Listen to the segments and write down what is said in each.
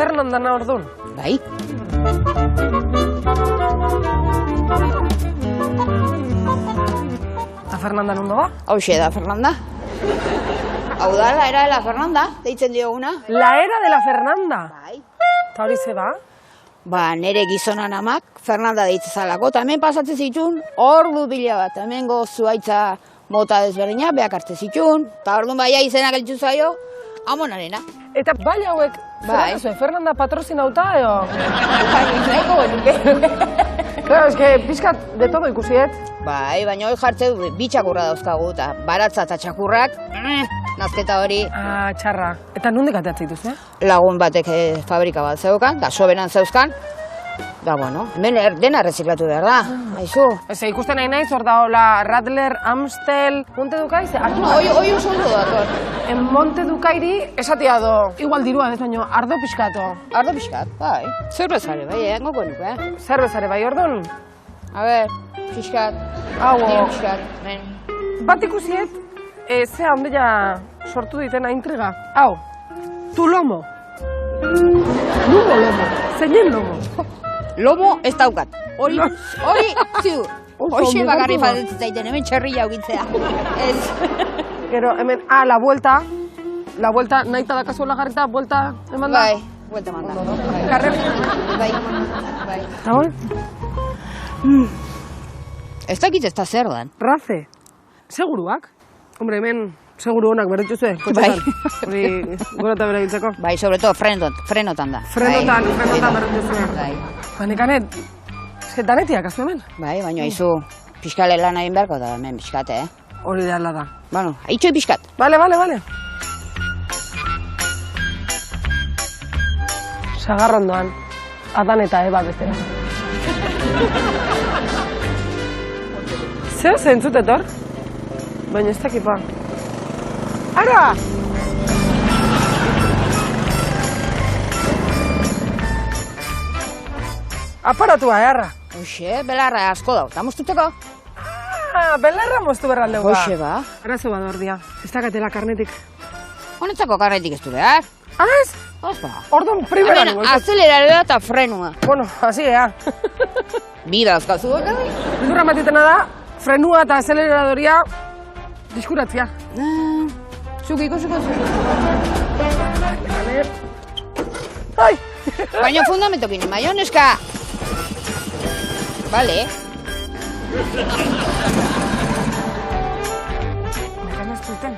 Fernandana ordun. Bai. Eta Fernanda nondo ba? Hauxe da, Fernanda. Hau da, la era de la Fernanda, deitzen dioguna. La era de la Fernanda. Bai. Eta hori ze da? Ba, nere gizonan amak, Fernanda deitzezalako, eta hemen pasatzen zituen, ordu bila bat, hemen zuaitza mota desberdina, behak hartzen zituen, eta orduan baia izenak eltsu zaio, amonarena. Eta bai hauek, Bai. zer Fernanda patrozinauta, edo? Bai, nahiko genuke. Claro, es que pixkat de todo ikusiet. Bai, baina hori jartze du, bi txakurra dauzkagu, eta baratza eta txakurrak, nazketa hori Ah, txarra. Eta nondik ateatzen dituzte? lagun batek fabrika bat zeukan, da soberan zeuzkan, da bueno, hemen dena erreziklatu behar da, haizu. Ez, ikusten nahi naiz, hor da hola Radler, Amstel, Monte Dukaiz, Hoi usundu dator. en Monte Dukairi esatia do, igual dirua ez baino, ardo pixkato. Ardo pixkat, bai. Zerbezare, bai, engoko nuke, Zerbezare bai, ordun? A ber, pixkat, Hau, diru pixkat, men. bat ikusiet, ze handia sortu ditena intriga. Hau, tu lomo. Nugo lomo, zeinen lomo. Lomo ez daukat, hori ziur. Oso Hoxe ondo bakarri gertu da. faltatzen zaiten, hemen txerria ugitzea. Ez. Gero, hemen, la vuelta, nahi eta dakazuela jarrita, vuelta eman da. Bai, buelta manda. Karrer. Bai, bai. Eta hori, Ez dakit ez da zer dan. raze. Seguruak? Hombre, hemen, seguru honak berretuzue, kotxetan. Hori, gora eta bera biltzeko. Bai, sobre todo frenotan da. Frenotan berretuzue. Bai, Banekanet, danetiak azu hemen. bai, baina izu pixkale lan egin beharko da hemen pixkate, Hori da ala da. Bueno, haitxoi pixkat. Bale. Sagarrondoan, Adan eta Eba bezala. Zeo zentzutet hor? Baina ez dakipa. Ara! Aparatua, eharra. Hoxe, belarra asko dau, eta moztuteko? Belarra moztu berraldeu ba. Hoxe ba. Arazo bat ordia, ez dakatela karnetik. Honetzako karretik ez du behar. Ez? Ospa. Orduan primeran Hemen, azelerarea eta frenua. Bueno, hasi ea. Bida azkazu bakarri. Bildurra matitena da, frenua eta azeleradoria diskuratzia. Zuk ikusuko zu. Ai! Baina fundamentokin, maioneska. Vale. Nekana ez duten.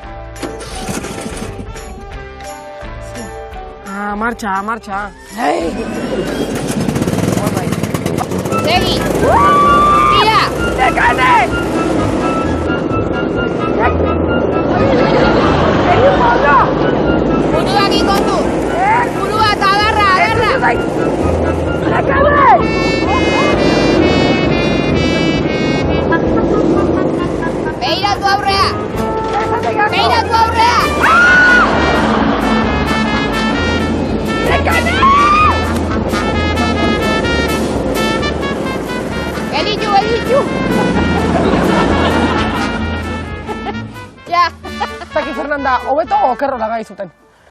Martxa. Ai. Segi. Tira. Nekane! Buruak ikondu. Burua eta agarra. Nekane! Beiratu aurrea. Nekane! Gelitxu. Ja. Zaki Fernanda, hobeto okerro lagai zuten.